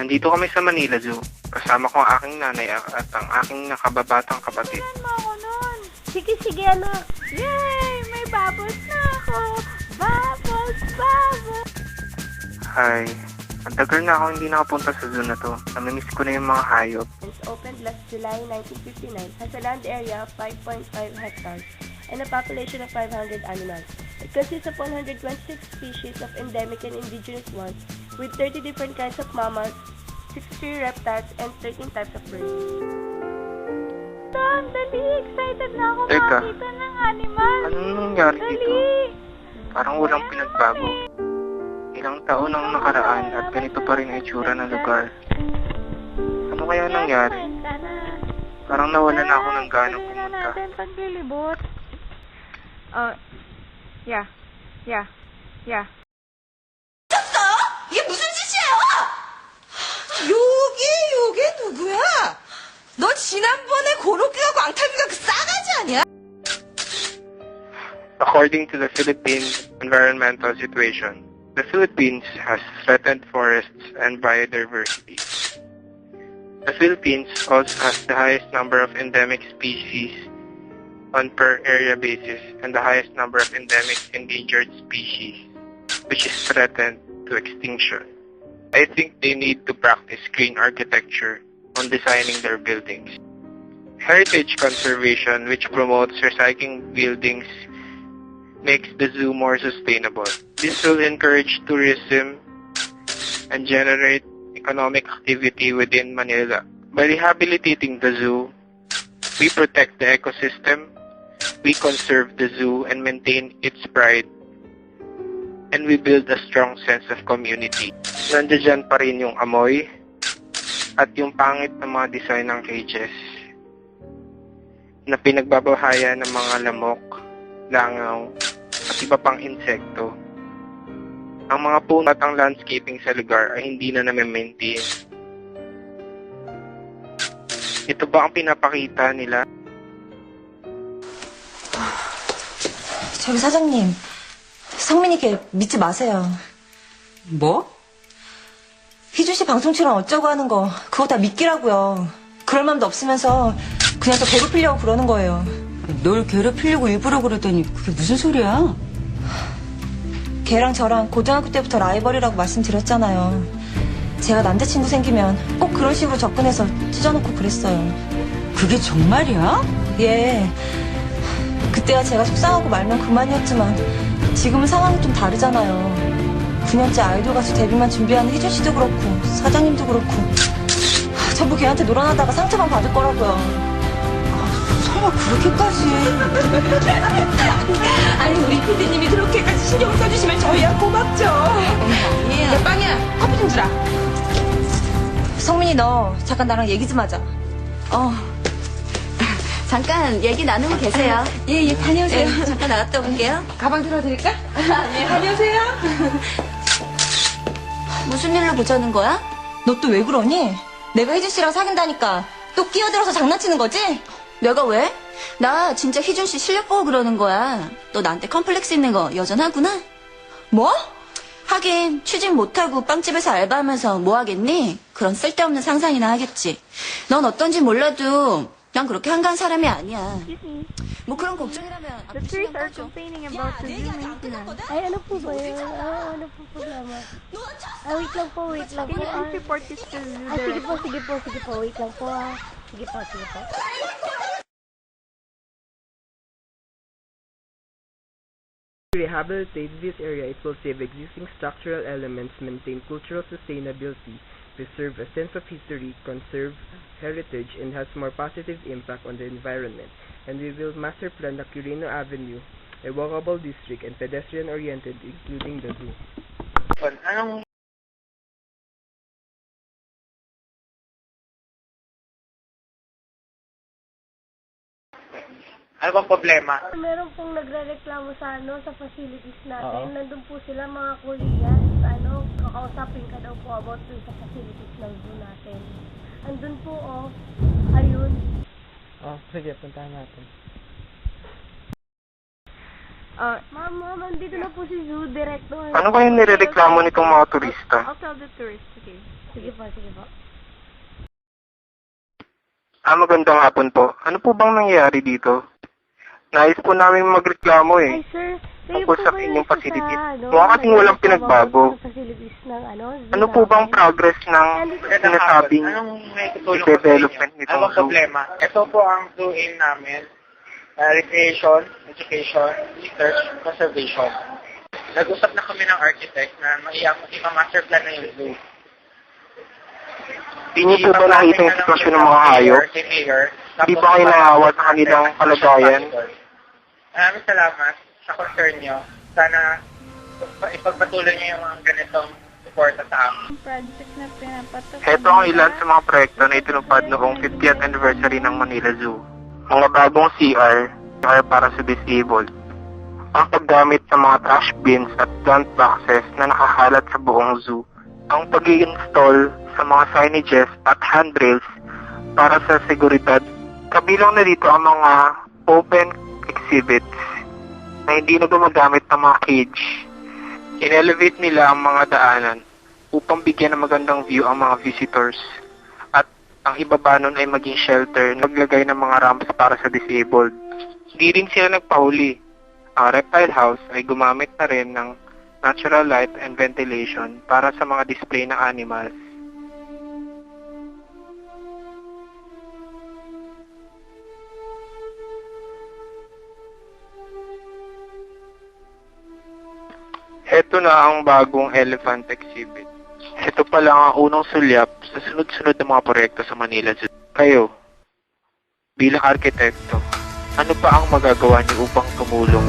Nandito kami sa Manila Zoo. Kasama ko ang aking nanay at ang aking nakababatang kapatid. Tignan mo ako nun. Sige, anak. Yay! May bubbles na ako. Bubbles. Hi. Ang tagal na ako hindi nakapunta sa zoo na to. Namimiss ko na yung mga hayop. It opened last July 1959, has a land area of 5.5 hectares and a population of 500 animals. It consists of 126 species of endemic and indigenous ones, with 30 different kinds of mammals, 63 reptiles, and 13 types of birds. Tom, dali! Excited na ako Teka. makakita ng animal! Anong nangyari dito? Dali! Parang walang pinagbago. Ilang taon ang nakaraan at ganito pa rin ang itsura ng lugar. Ano kaya nangyari? Parang nawala na ako ng ganang Tingnan pumunta. natin paglilibot. Yeah. 이게 무슨 짓이에요? 요게 누구야? 너 지난번에 고로케가 광탈비가 그 싸가지 아니야? According to the Philippine environmental situation, the Philippines has threatened forests and biodiversity. The Philippines also has the highest number of endemic species on per area basis and the highest number of endemic endangered species, which is threatened to extinction. I think they need to practice green architecture on designing their buildings. Heritage conservation, which promotes recycling buildings, makes the zoo more sustainable. This will encourage tourism and generate economic activity within Manila. By rehabilitating the zoo, we protect the ecosystem, we conserve the zoo and maintain its pride, and we build a strong sense of community. Nandiyan pa rin yung amoy at yung pangit na mga design ng cages na pinagbabahaya ng mga lamok, langaw, at iba pang insekto. Ang mga puno at ang landscaping sa lugar ay hindi na nami-maintain. Ito ba ang pinapakita nila? 저기 사장님, 성민이 걔 믿지 마세요. 뭐? 희준 씨 방송 출연 어쩌고 하는 거 그거 다 믿기라고요. 그럴 마음도 없으면서 그냥 저 괴롭히려고 그러는 거예요. 널 괴롭히려고 일부러 그러더니 그게 무슨 소리야? 걔랑 저랑 고등학교 때부터 라이벌이라고 말씀드렸잖아요. 제가 남자친구 생기면 꼭 그런 식으로 접근해서 찢어놓고 그랬어요. 그게 정말이야? 예. 그때가 제가 속상하고 말면 그만이었지만 지금은 상황이 좀 다르잖아요. 9년째 아이돌 가수 데뷔만 준비하는 희준 씨도 그렇고 사장님도 그렇고 전부 걔한테 놀아나다가 상처만 받을 거라고요. 설마 그렇게까지? 아니 우리 PD님이 그렇게까지 신경을 써주시면 저희야 고맙죠. 아니에요. 야 빵이야 커피 좀 주라. 성민이 너 잠깐 나랑 얘기 좀 하자. 잠깐 얘기 나누고 계세요. 예 다녀오세요. 네, 잠깐 나갔다 올게요. 가방 들어드릴까? 네 다녀오세요. 무슨 일로 보자는 거야? 너 또 왜 그러니? 내가 혜준 씨랑 사귄다니까 또 끼어들어서 장난치는 거지? 내가 왜? 나 진짜 희준 씨 실력 보고 그러는 거야. 너 나한테 컴플렉스 있는 거 여전하구나? 뭐? 하긴 취직 못하고 빵집에서 알바하면서 뭐 하겠니? 그런 쓸데없는 상상이나 하겠지. 넌 어떤지 몰라도 난 그렇게 한가한 사람이 아니야. 뭐 그런 걱정이라면 The 앞으로 trees 신경 are 꺼줘. complaining about the zoo maintenance. Ay, ano po ba yun? Ano po problema? Wait lang po. Can you please report this to the... Sige po. Wait lang po. Sige po. Rehabilitate this area, it will save existing structural elements, maintain cultural sustainability, preserve a sense of history, conserve heritage, and has more positive impact on the environment. And we will master plan the Quirino Avenue, a walkable district and pedestrian-oriented, including the zoo. Ano bang problema? Meron pong nagre-reklamo sa sa facilities natin. Oo. Nandun po sila mga Korean. Kakausapin ka daw po about dun sa facilities ng zoo natin. Andun po, ayun. Sige, puntahan natin. Ma'am, andito na po si Zoo Director. Ano ba yung nirereklamo nitong mga turista? I'll tell the tourist. Okay. Sige po, sige po. Magandang hapon po. Ano po bang nangyayari dito? Nais po namin magreklamo Ay, sir. Kayo tungkol po sa ba inyong yung facilities. ano, Mukha kasing walang pinagbago. Sa facilities ng ano? Zoo Ano po bang namin? progress ng sinasabing Anong may tutulong ko sa inyo? development nitong Anong zoo? problema? Ito po ang zoo aim namin. Recreation, education, research, conservation. Nag-usap na kami ng architect na master plan na yung zoo. Di niyo po ba nakita yung sitwasyon ng mga hayop? Di ba kayo naawa sa kanilang kalagayan? Maraming salamat sa concern nyo. Sana ipagpatuloy nyo yung mga ganitong support sa amin. Project na pinapatok. Ito ang ilan sa mga proyekto na itinupad noong 50th anniversary ng Manila Zoo. Mga bagong CR para sa disabled. Ang paggamit sa mga trash bins at plant boxes na nakakalat sa buong zoo. Ang pag-i-install sa mga signages at handrails para sa seguridad. Kabilang na dito ang mga open exhibits na hindi na gumagamit ng mga cage. In-elevate nila ang mga daanan upang bigyan ng magandang view ang mga visitors. At ang ibaba nun ay maging shelter, naglagay ng mga ramps para sa disabled. Hindi rin sila nagpahuli. Ang reptile house ay gumamit na rin ng natural light and ventilation para sa mga display ng animals. Ito na ang bagong elephant exhibit. Ito pa lang ang unang sulyap sa sunod-sunod na mga proyekto sa Manila Zoo. Kayo, bilang arkitekto, ano pa ang magagawa niyo upang tumulong